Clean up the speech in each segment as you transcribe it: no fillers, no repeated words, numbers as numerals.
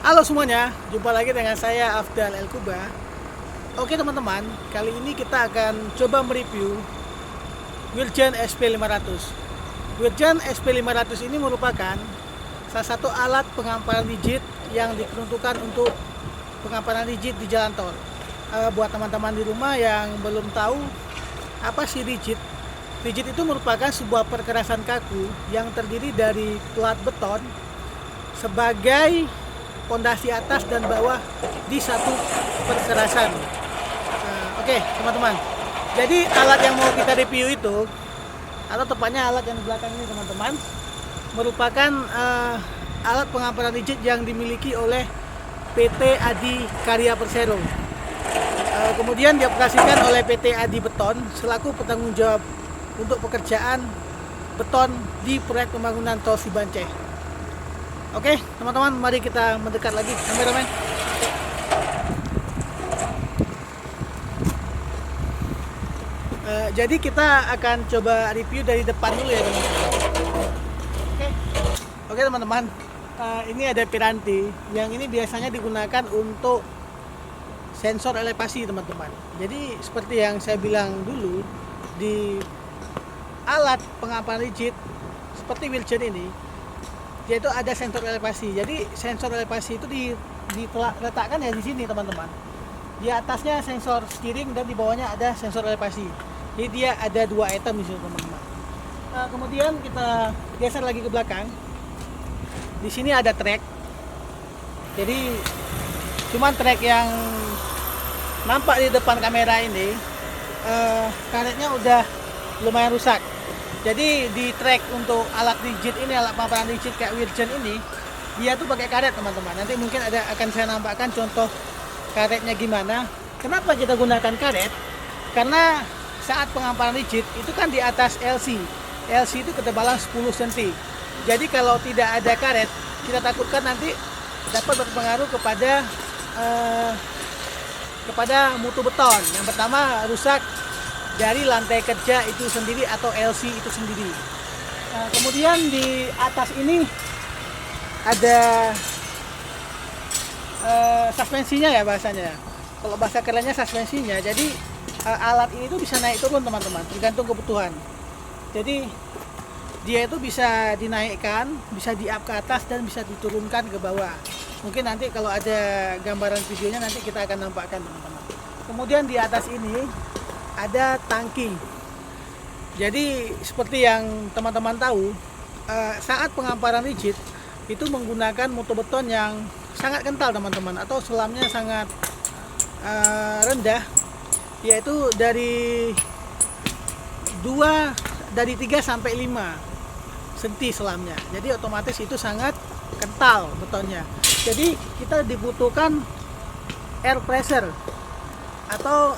Halo semuanya, jumpa lagi dengan saya Afdal Elkuba. Oke teman-teman, kali ini kita akan coba mereview Wirtgen SP500. Wirtgen SP500 ini merupakan salah satu alat pengamparan rigid yang diperuntukkan untuk pengamparan rigid di jalan tol. Buat teman-teman di rumah yang belum tahu apa sih rigid, rigid itu merupakan sebuah perkerasan kaku yang terdiri dari plat beton sebagai pondasi atas dan bawah di satu perkerasan. Oke, teman-teman. Jadi alat yang mau kita review itu, atau tepatnya alat yang di belakang ini, teman-teman, merupakan alat pengamparan rigid yang dimiliki oleh PT Adi Karya Persero. Kemudian dioperasikan oleh PT Adi Beton selaku penanggung jawab untuk pekerjaan beton di proyek pembangunan tol Cibanceh. Oke, teman-teman, mari kita mendekat lagi, kameramen. Jadi kita akan coba review dari depan dulu ya, teman-teman. Oke, teman-teman. Ini ada piranti yang ini biasanya digunakan untuk sensor elevasi, teman-teman. Jadi seperti yang saya bilang dulu, di alat pengamparan rigid seperti Wirtgen ini, yaitu ada sensor elevasi. Jadi sensor elevasi itu diletakkan ya di sini, teman-teman. Di atasnya sensor steering dan di bawahnya ada sensor elevasi. Jadi dia ada dua item di sini, teman-teman. Kemudian kita geser lagi ke belakang. Di sini ada track. Jadi cuman track yang nampak di depan kamera ini, karetnya udah lumayan rusak. Jadi di track untuk alat rigid ini, alat pengamparan rigid kayak Wirtgen ini, dia tuh pakai karet, teman-teman. Nanti mungkin akan saya nampakkan contoh karetnya gimana. Kenapa kita gunakan karet? Karena saat pengamparan rigid itu kan di atas LC. LC itu ketebalan 10 cm. Jadi kalau tidak ada karet, kita takutkan nanti dapat berpengaruh kepada mutu beton. Yang pertama, rusak dari lantai kerja itu sendiri atau LC itu sendiri. Kemudian di atas ini ada suspensinya ya bahasanya. Kalau bahasa kerennya suspensinya. Jadi alat ini tuh bisa naik turun, teman-teman, tergantung kebutuhan. Jadi dia itu bisa dinaikkan, bisa di-up ke atas dan bisa diturunkan ke bawah. Mungkin nanti kalau ada gambaran videonya nanti kita akan nampakkan, teman-teman. Kemudian di atas ini ada tangki. Jadi seperti yang teman-teman tahu, saat pengamparan rigid itu menggunakan mutu beton yang sangat kental, teman-teman, atau selamnya sangat rendah, yaitu dari 3 sampai 5 cm selamnya. Jadi otomatis itu sangat kental betonnya. Jadi kita dibutuhkan air pressure atau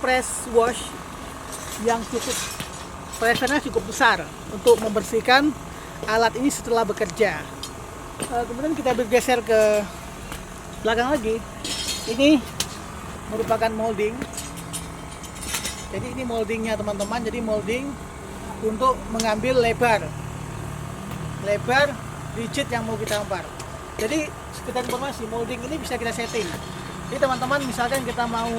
press wash yang pressure-nya cukup besar untuk membersihkan alat ini setelah bekerja. Kemudian kita bergeser ke belakang lagi. Ini merupakan molding. Jadi ini moldingnya, teman-teman. Jadi molding untuk mengambil lebar rigid yang mau kita ampar. Jadi sekedar informasi, molding ini bisa kita setting. Jadi teman-teman, misalkan kita mau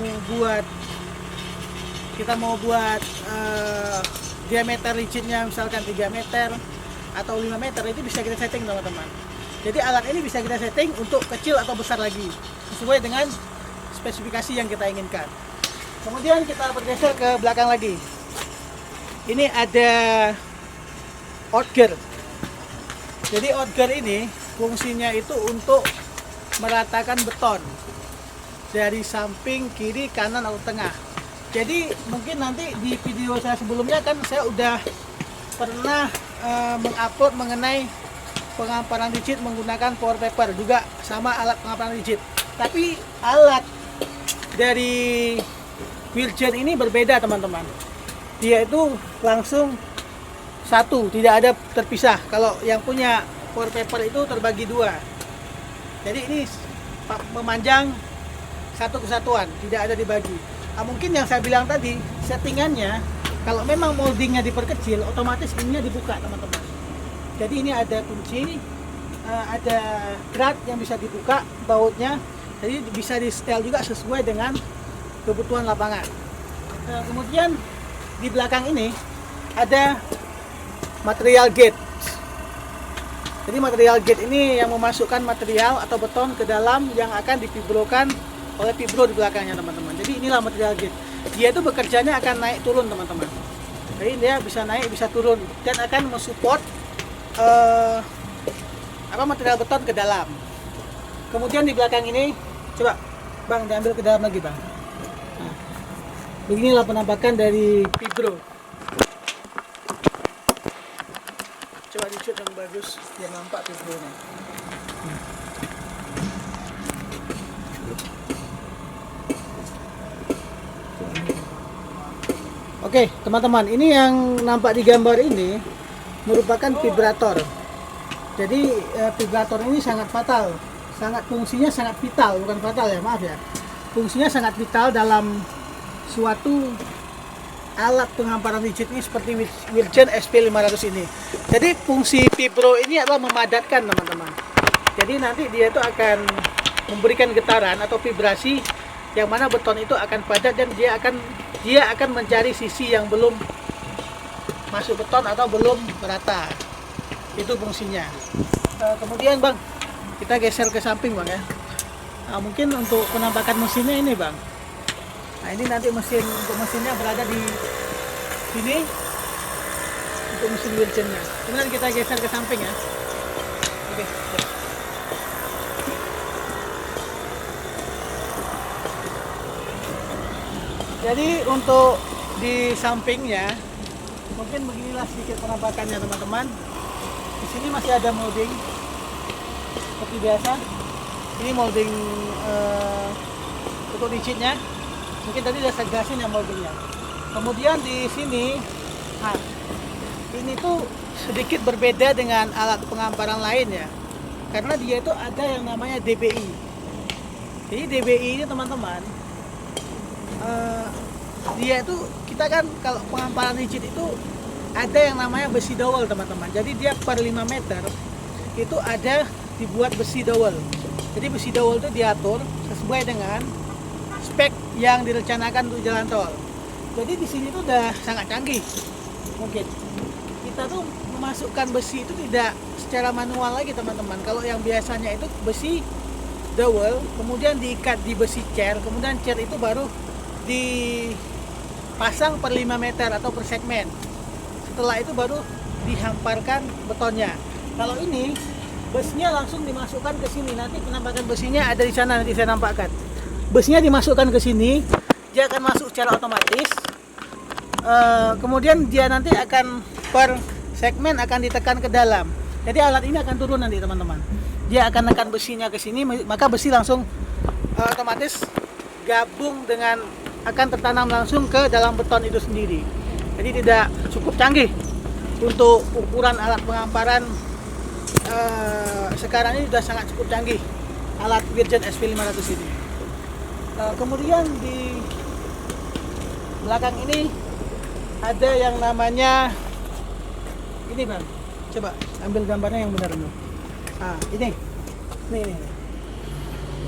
buat diameter rigidnya misalkan 3 meter atau 5 meter, itu bisa kita setting, teman-teman. Jadi alat ini bisa kita setting untuk kecil atau besar lagi sesuai dengan spesifikasi yang kita inginkan. Kemudian kita bergeser ke belakang lagi. Ini ada outrigger. Jadi outrigger ini fungsinya itu untuk meratakan beton dari samping, kiri, kanan, atau tengah. Jadi mungkin nanti di video saya sebelumnya kan saya udah pernah mengupload mengenai pengamparan rigid menggunakan pour paper, juga sama alat pengamparan rigid. Tapi alat dari Wirtgen ini berbeda, teman-teman. Dia itu langsung satu, tidak ada terpisah. Kalau yang punya pour paper itu terbagi 2. Jadi ini memanjang satu kesatuan, tidak ada dibagi. Mungkin yang saya bilang tadi, settingannya kalau memang moldingnya diperkecil, otomatis ininya dibuka, teman-teman. Jadi ini ada kunci, ada grad yang bisa dibuka bautnya, jadi bisa di setel juga sesuai dengan kebutuhan lapangan. Kemudian di belakang ini ada material gate. Jadi material gate ini yang memasukkan material atau beton ke dalam yang akan difibrokan oleh fibro di belakangnya teman-teman. Jadi inilah material gate. Dia itu bekerjanya akan naik turun teman-teman. Jadi dia bisa naik bisa turun dan akan mensupport material beton ke dalam. Kemudian di belakang ini coba Bang diambil ke dalam lagi Bang. Nah, beginilah penampakan dari fibro. Coba di-shoot yang bagus biar nampak fibronya. Oke teman-teman, ini yang nampak di gambar ini merupakan vibrator. Jadi vibrator ini sangat fatal, fungsinya sangat vital, bukan fatal ya, maaf ya. Fungsinya sangat vital dalam suatu alat penghamparan rigid ini seperti Wirtgen SP500 ini. Jadi fungsi vibro ini adalah memadatkan teman-teman. Jadi nanti dia itu akan memberikan getaran atau vibrasi yang mana beton itu akan padat dan dia akan mencari sisi yang belum masuk beton atau belum merata. Itu fungsinya. Kemudian Bang, kita geser ke samping Bang ya. Nah, mungkin untuk penampakan mesinnya ini Bang. Nah ini nanti mesinnya berada di sini untuk mesin Wirtgennya. Kemudian kita geser ke samping ya. Oke. Jadi untuk di sampingnya mungkin beginilah sedikit penampakannya teman-teman. Di sini masih ada molding seperti biasa. Ini molding untuk rigidnya. Mungkin tadi udah saya gasin yang moldingnya. Kemudian di sini, nah, ini tuh sedikit berbeda dengan alat penghamparan lain ya, karena dia itu ada yang namanya DBI. Jadi DBI ini teman-teman, dia itu kita kan kalau penghamparan rigid itu ada yang namanya besi dowel teman-teman. Jadi dia per 5 meter itu ada dibuat besi dowel. Jadi besi dowel itu diatur sesuai dengan spek yang direncanakan untuk jalan tol. Jadi di sini tuh udah sangat canggih. Mungkin kita tuh memasukkan besi itu tidak secara manual lagi teman-teman. Kalau yang biasanya itu besi dowel, kemudian diikat di besi cer, kemudian cer itu baru dipasang per 5 meter atau per segmen. Setelah itu baru dihamparkan betonnya. Kalau ini besinya langsung dimasukkan ke sini. Nanti penampakan besinya ada di sana, nanti saya nampakkan. Besinya dimasukkan ke sini, dia akan masuk secara otomatis. Kemudian dia nanti akan per segmen akan ditekan ke dalam. Jadi alat ini akan turun nanti teman-teman. Dia akan tekan besinya ke sini, maka besi langsung otomatis gabung dengan akan tertanam langsung ke dalam beton itu sendiri. Jadi tidak cukup canggih untuk ukuran alat penghamparan. Sekarang ini sudah sangat cukup canggih alat Wirtgen SP500 ini. Kemudian di belakang ini ada yang namanya ini Bang, coba ambil gambarnya yang benar dulu. Nah ini.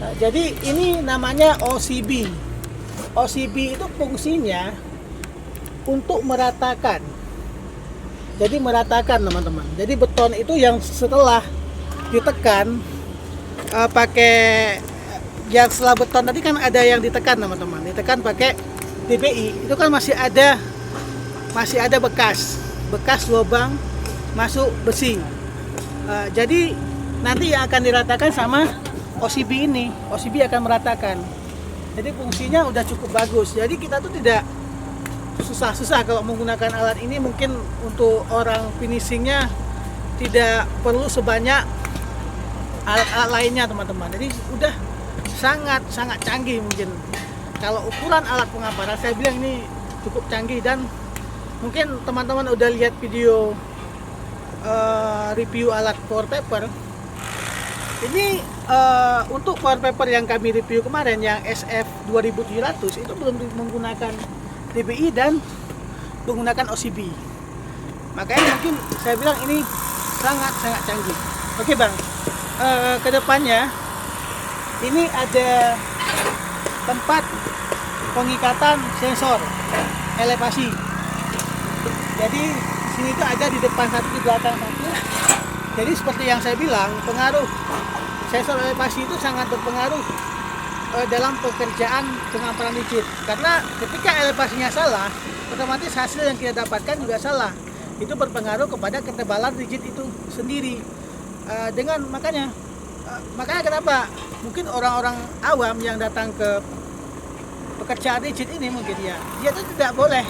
Nah, jadi ini namanya OCB. OCB itu fungsinya untuk meratakan. Jadi meratakan teman-teman. Jadi beton itu yang setelah ditekan pakai yang setelah beton tadi kan ada yang ditekan teman-teman, ditekan pakai DBI, itu kan masih ada bekas lubang masuk besi. Jadi nanti yang akan diratakan sama OCB ini, OCB akan meratakan. Jadi fungsinya udah cukup bagus. Jadi kita tuh tidak susah-susah kalau menggunakan alat ini. Mungkin untuk orang finishingnya tidak perlu sebanyak alat-alat lainnya teman-teman. Jadi udah sangat canggih mungkin. Kalau ukuran alat penghamparan saya bilang ini cukup canggih, dan mungkin teman-teman udah lihat video review alat pour paper. Ini untuk pour paper yang kami review kemarin yang SF 2700 itu belum menggunakan DBI dan menggunakan OCB. Makanya mungkin saya bilang ini sangat canggih. Oke Bang. ke depannya ini ada tempat pengikatan sensor elevasi. Jadi di sini itu ada di depan satu, di belakang satu. Jadi seperti yang saya bilang, pengaruh sensor elevasi itu sangat berpengaruh dalam pekerjaan pengamparan licin. Karena ketika elevasinya salah, otomatis hasil yang kita dapatkan juga salah. Itu berpengaruh kepada ketebalan rigid itu sendiri. Makanya kenapa mungkin orang-orang awam yang datang ke pekerjaan rigid ini mungkin dia itu tidak boleh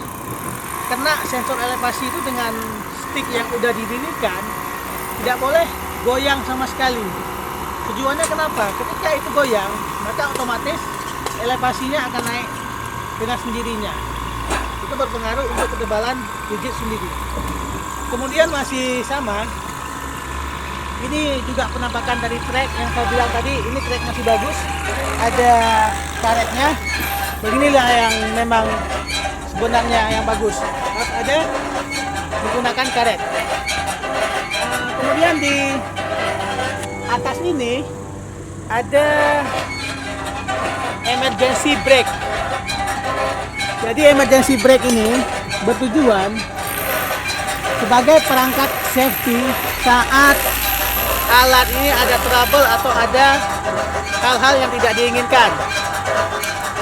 kena sensor elevasi itu dengan stick yang udah didirikan, tidak boleh goyang sama sekali. Tujuannya kenapa? Ketika itu goyang, maka otomatis elevasinya akan naik dengan sendirinya. Itu berpengaruh untuk ketebalan rigid sendiri. Kemudian masih sama, ini juga penampakan dari trek yang saya bilang tadi. Ini trek masih bagus, ada karetnya. Beginilah yang memang sebenarnya yang bagus, harus ada menggunakan karet. Kemudian di atas ini ada emergency brake. Jadi emergency brake ini bertujuan sebagai perangkat safety saat alat ini ada trouble atau ada hal-hal yang tidak diinginkan,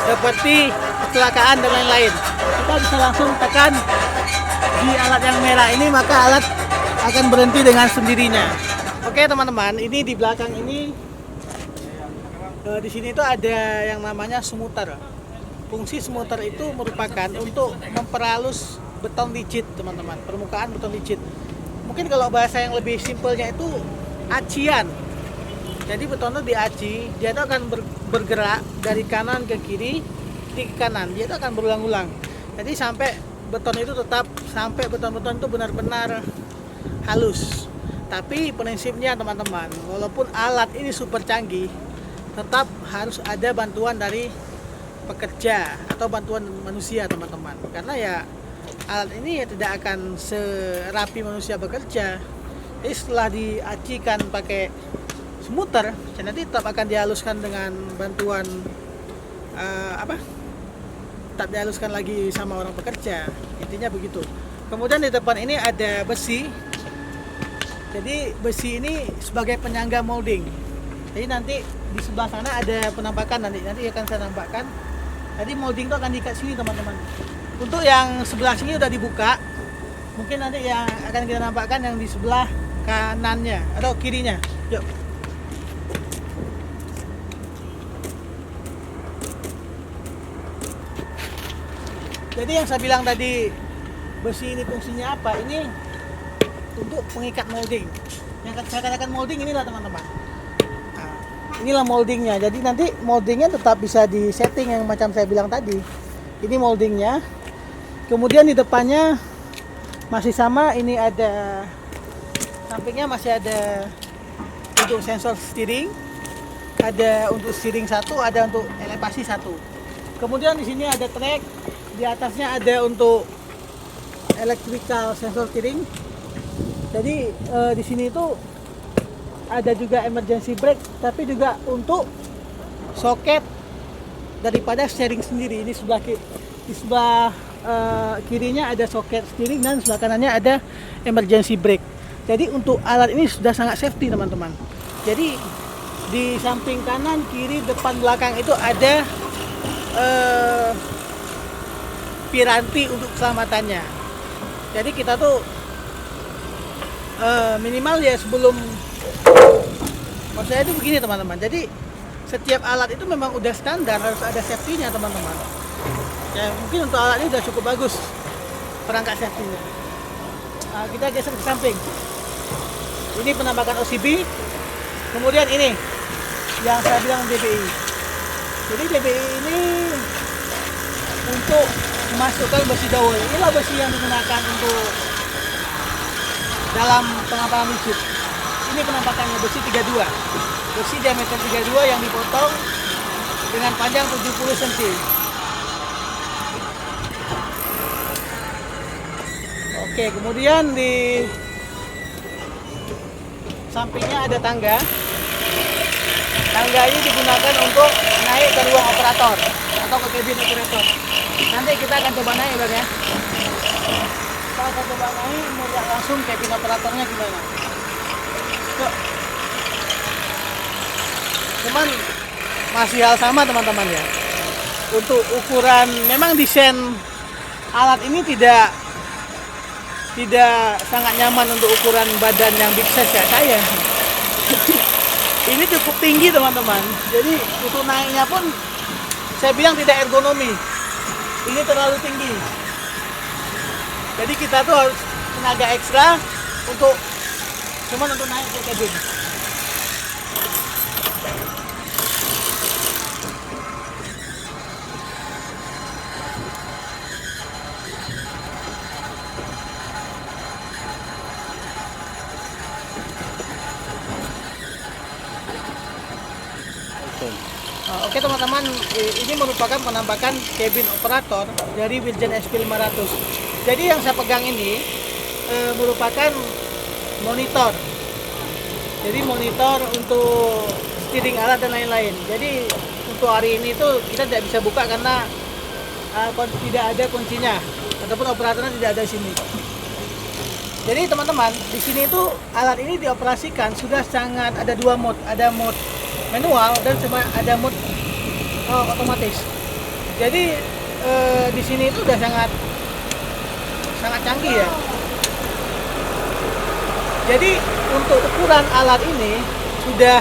seperti kecelakaan dan lain-lain. Kita bisa langsung tekan di alat yang merah ini, maka alat akan berhenti dengan sendirinya. Oke teman-teman, ini di belakang ini di sini itu ada yang namanya smuter. Fungsi smuter itu merupakan untuk memperhalus beton licin, teman-teman, permukaan beton licin. Mungkin kalau bahasa yang lebih simpelnya itu acian. Jadi beton itu diaci, dia itu akan bergerak dari kanan ke kiri, kiri ke kanan. Dia itu akan berulang-ulang. Jadi sampai beton itu sampai beton-beton itu benar-benar halus. Tapi prinsipnya teman-teman, walaupun alat ini super canggih, tetap harus ada bantuan dari pekerja atau bantuan manusia, teman-teman. Karena ya alat ini ya tidak akan serapi manusia bekerja. Jadi setelah diacikan pakai smuter, nanti tetap akan dihaluskan dengan bantuan tetap dihaluskan lagi sama orang pekerja. Intinya begitu. Kemudian di depan ini ada besi. Jadi besi ini sebagai penyangga molding. Jadi nanti di sebelah sana ada penampakan, nanti akan saya nampakkan. Jadi molding itu akan diikat sini, teman-teman. Untuk yang sebelah sini udah dibuka. Mungkin nanti yang akan kita nampakkan yang di sebelah kanannya atau kirinya. Yuk. Jadi yang saya bilang tadi, besi ini fungsinya apa? Ini untuk pengikat molding. Yang saya katakan molding inilah, teman-teman. Nah, inilah moldingnya. Jadi nanti moldingnya tetap bisa di setting yang macam saya bilang tadi. Ini moldingnya. Kemudian di depannya masih sama. Ini ada sampingnya, masih ada untuk sensor steering. Ada untuk steering satu, ada untuk elevasi satu. Kemudian di sini ada track. Di atasnya ada untuk electrical sensor steering. Jadi di sini itu ada juga emergency brake, tapi juga untuk soket daripada steering sendiri. Ini sebelah di sebelah kirinya ada soket steering dan sebelah kanannya ada emergency brake. Jadi untuk alat ini sudah sangat safety, teman-teman. Jadi di samping kanan, kiri, depan, belakang itu ada piranti untuk keselamatannya. Jadi kita tuh minimal ya sebelum, maksud saya itu begini, teman-teman. Jadi setiap alat itu memang udah standar harus ada safety-nya, teman-teman. Ya mungkin untuk alat ini udah cukup bagus perangkat safety-nya. Nah, kita geser ke samping. Ini penampakan OCB. Kemudian ini yang saya bilang DBI. Jadi DBI ini untuk memasukkan besi dowel. Inilah besi yang digunakan untuk dalam pengamparan licin. Ini penampakannya besi 32. Besi diameter 32 yang dipotong dengan panjang 70 cm. Oke, kemudian di sampingnya ada tangga. Tangga ini digunakan untuk naik ke ruang operator atau ke cabin operator. Nanti kita akan coba naik Bang ya. Kita akan coba naik, melihat langsung cabin operatornya gimana. Yuk. Cuman masih hal sama teman-teman ya. Untuk ukuran, memang desain alat ini tidak sangat nyaman untuk ukuran badan yang big size kayak saya. Ini cukup tinggi teman-teman. Jadi untuk naiknya pun saya bilang tidak ergonomi. Ini terlalu tinggi. Jadi kita tuh harus tenaga ekstra untuk naik ke cabin. Oke teman-teman, ini merupakan penampakan cabin operator dari Wirtgen SP500. Jadi yang saya pegang ini merupakan monitor. Jadi monitor untuk steering alat dan lain-lain. Jadi untuk hari ini tuh kita tidak bisa buka karena tidak ada kuncinya ataupun operatornya tidak ada di sini. Jadi teman-teman, di sini tuh alat ini dioperasikan sudah sangat ada dua mode, ada mode manual dan ada mode otomatis. Jadi di sini itu udah sangat canggih ya. Jadi untuk ukuran alat ini sudah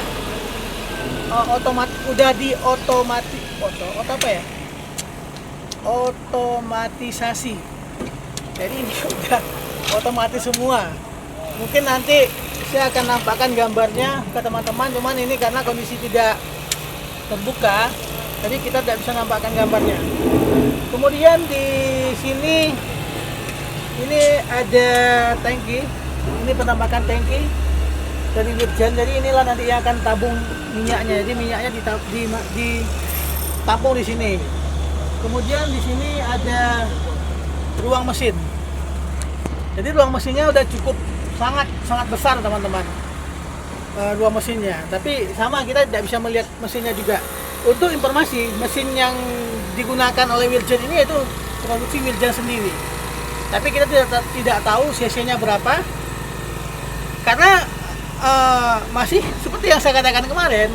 otomatisasi. Jadi ini udah otomatis semua. Mungkin nanti saya akan nampakkan gambarnya ke teman-teman, cuman ini karena kondisi tidak terbuka, jadi kita tidak bisa nampakkan gambarnya. Kemudian di sini ini ada tangki, ini penampakan tangki dari Wirtgen. Jadi inilah nanti yang akan tabung minyaknya. Jadi minyaknya ditampung di sini. Kemudian di sini ada ruang mesin. Jadi ruang mesinnya udah cukup sangat besar teman-teman, ruang mesinnya. Tapi sama kita tidak bisa melihat mesinnya juga. Untuk informasi, mesin yang digunakan oleh Wirtgen ini itu produksi Wirtgen sendiri. Tapi kita tidak tahu cc-nya berapa, karena masih seperti yang saya katakan kemarin,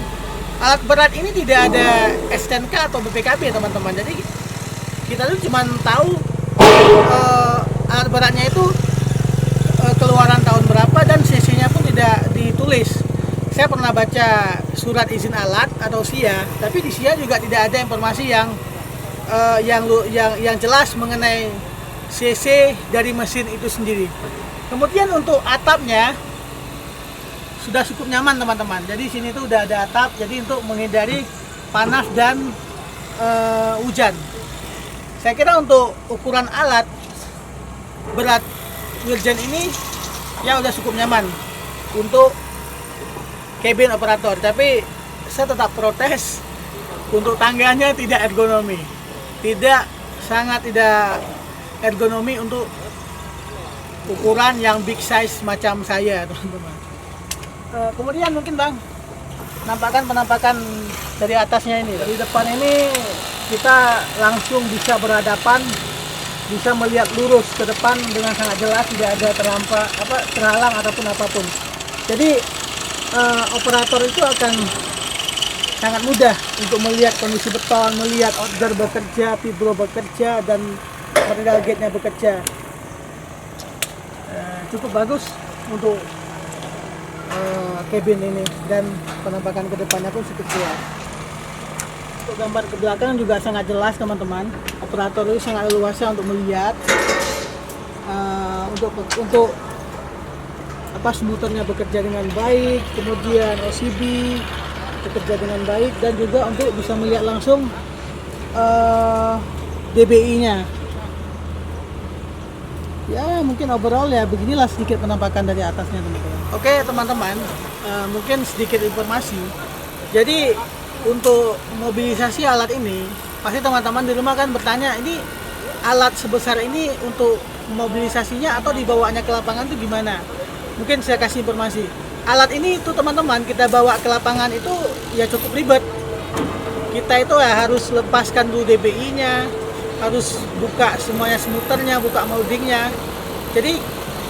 alat berat ini tidak ada STNK atau BPKB teman-teman. Jadi kita tuh cuma tahu alat beratnya itu keluaran tahun berapa dan cc-nya pun tidak ditulis. Saya pernah baca surat izin alat atau SIA, tapi di SIA juga tidak ada informasi yang jelas mengenai cc dari mesin itu sendiri. Kemudian untuk atapnya sudah cukup nyaman teman-teman. Jadi sini tuh udah ada atap, jadi untuk menghindari panas dan hujan. Saya kira untuk ukuran alat berat Wirtgen ini ya udah cukup nyaman untuk cabin operator. Tapi saya tetap protes untuk tangganya tidak ergonomi, sangat tidak ergonomi untuk ukuran yang big size macam saya teman-teman. Kemudian mungkin Bang penampakan dari atasnya ini. Dari depan ini kita langsung bisa berhadapan, bisa melihat lurus ke depan dengan sangat jelas, tidak ada terhalang ataupun apapun. Jadi operator itu akan sangat mudah untuk melihat kondisi beton, melihat order bekerja, vibro bekerja, dan model gate-nya bekerja. Cukup bagus untuk cabin ini, dan penampakan ke depannya pun cukup jelas. Untuk gambar ke belakang juga sangat jelas teman-teman. Operator itu sangat leluasa untuk melihat untuk smuternya bekerja dengan baik, kemudian OCB bekerja dengan baik, dan juga untuk bisa melihat langsung DBI-nya. Ya mungkin overall ya beginilah sedikit penampakan dari atasnya teman-teman. Oke teman-teman, mungkin sedikit informasi. Jadi untuk mobilisasi alat ini, pasti teman-teman di rumah kan bertanya, ini alat sebesar ini untuk mobilisasinya atau dibawanya ke lapangan itu gimana? Mungkin saya kasih informasi. alat ini tuh teman-teman kita bawa ke lapangan itu ya cukup ribet. Kita itu ya harus lepaskan dulu DBI-nya, harus buka semuanya smuternya, buka moldingnya. Jadi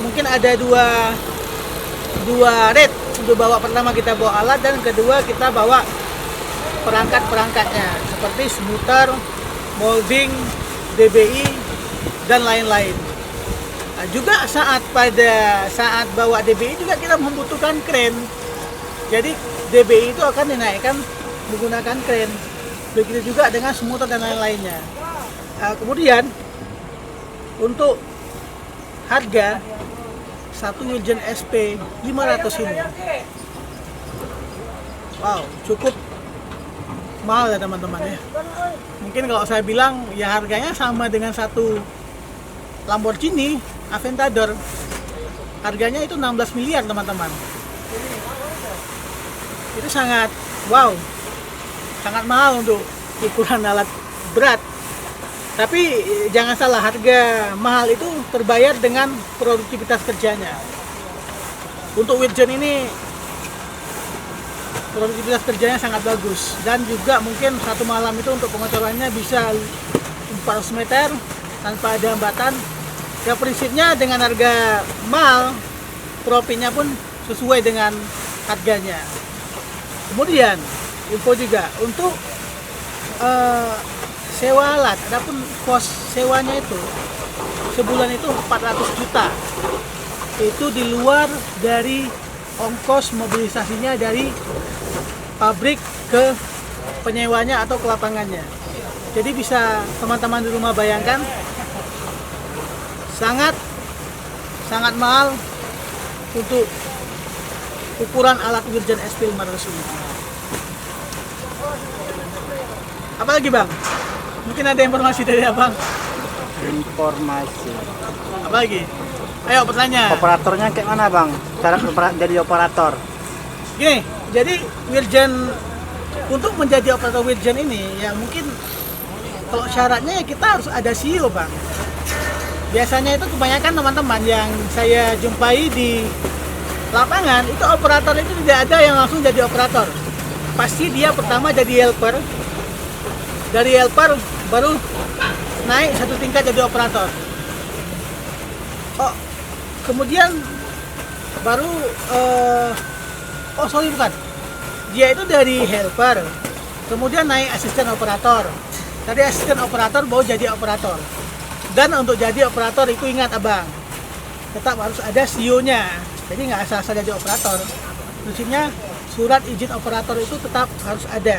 mungkin ada dua rate untuk bawa. Pertama kita bawa alat, dan kedua kita bawa perangkat-perangkatnya seperti smuter, molding, DBI, dan lain-lain. Nah, juga pada saat bawa DBI juga kita membutuhkan kren. Jadi DBI itu akan dinaikkan menggunakan kren. Begitu juga dengan smuter dan lain-lainnya. Nah, kemudian untuk harga satu Wilgen SP 500 ini, wow, cukup mahal ya teman-teman ya. Mungkin kalau saya bilang ya harganya sama dengan satu Lamborghini Aventador. Harganya itu 16 miliar teman-teman. Itu sangat wow, sangat mahal untuk ukuran alat berat. Tapi jangan salah, harga mahal itu terbayar dengan produktivitas kerjanya. Untuk Wilgen ini produktivitas kerjanya sangat bagus, dan juga mungkin satu malam itu untuk pengocorannya bisa 400 meter tanpa ada hambatan. Ya prinsipnya dengan harga mahal, profitnya pun sesuai dengan harganya. Kemudian info juga untuk sewa alat, adapun kos sewanya itu sebulan itu 400 juta. Itu di luar dari ongkos mobilisasinya dari pabrik ke penyewanya atau ke lapangannya. Jadi bisa teman-teman di rumah bayangkan, sangat mahal untuk ukuran alat Wilgen SP 500 ini. Apa lagi bang? Mungkin ada informasi dari abang? Informasi. Apa lagi? Ayo pertanyaan. Operatornya kayak mana bang? Cara jadi operator? Gini, jadi Wilgen, untuk menjadi operator Wilgen ini ya mungkin kalau syaratnya ya kita harus ada CEO bang. Biasanya itu kebanyakan teman-teman yang saya jumpai di lapangan itu operator itu tidak ada yang langsung jadi operator. Pasti dia pertama jadi helper, dari helper baru naik satu tingkat jadi operator. Oh, kemudian baru bukan. Dia itu dari helper, kemudian naik asisten operator. Dari asisten operator baru jadi operator. Dan untuk jadi operator itu ingat abang, tetap harus ada CEO-nya. Jadi nggak asal-asal jadi operator. Prinsipnya surat izin operator itu tetap harus ada.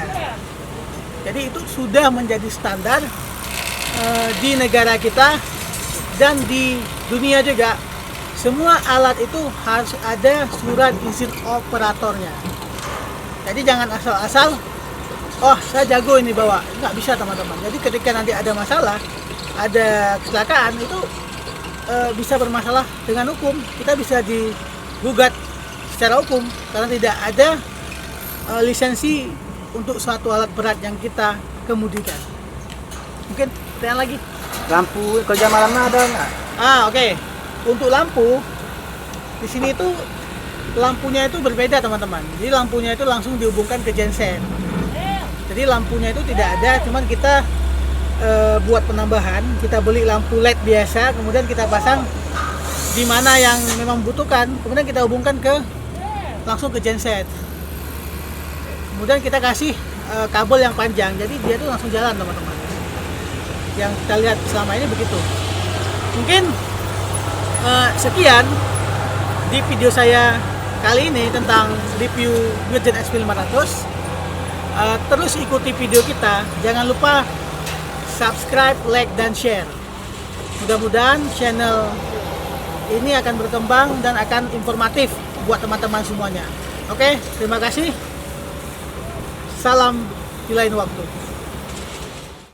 Jadi itu sudah menjadi standar di negara kita dan di dunia juga. Semua alat itu harus ada surat izin operatornya. Jadi jangan asal-asal, oh saya jago ini bawa. Nggak bisa teman-teman. Jadi ketika nanti ada masalah, ada kecelakaan, itu bisa bermasalah dengan hukum. Kita bisa digugat secara hukum karena tidak ada lisensi untuk suatu alat berat yang kita kemudikan. Mungkin pertanyaan lagi. Lampu kerja malamnya ada nggak? Oke. Untuk lampu di sini itu lampunya itu berbeda teman-teman. Jadi lampunya itu langsung dihubungkan ke genset. Jadi lampunya itu tidak ada, cuman kita buat penambahan. Kita beli lampu LED biasa, kemudian kita pasang di mana yang memang membutuhkan, kemudian kita hubungkan langsung ke genset. Kemudian kita kasih kabel yang panjang, jadi dia tuh langsung jalan teman-teman. Yang kita lihat selama ini begitu. Mungkin sekian di video saya kali ini tentang review Wilgen SP 500. Terus ikuti video kita, jangan lupa subscribe, like, dan share. Mudah-mudahan channel ini akan berkembang dan akan informatif buat teman-teman semuanya. Oke, terima kasih. Salam di lain waktu.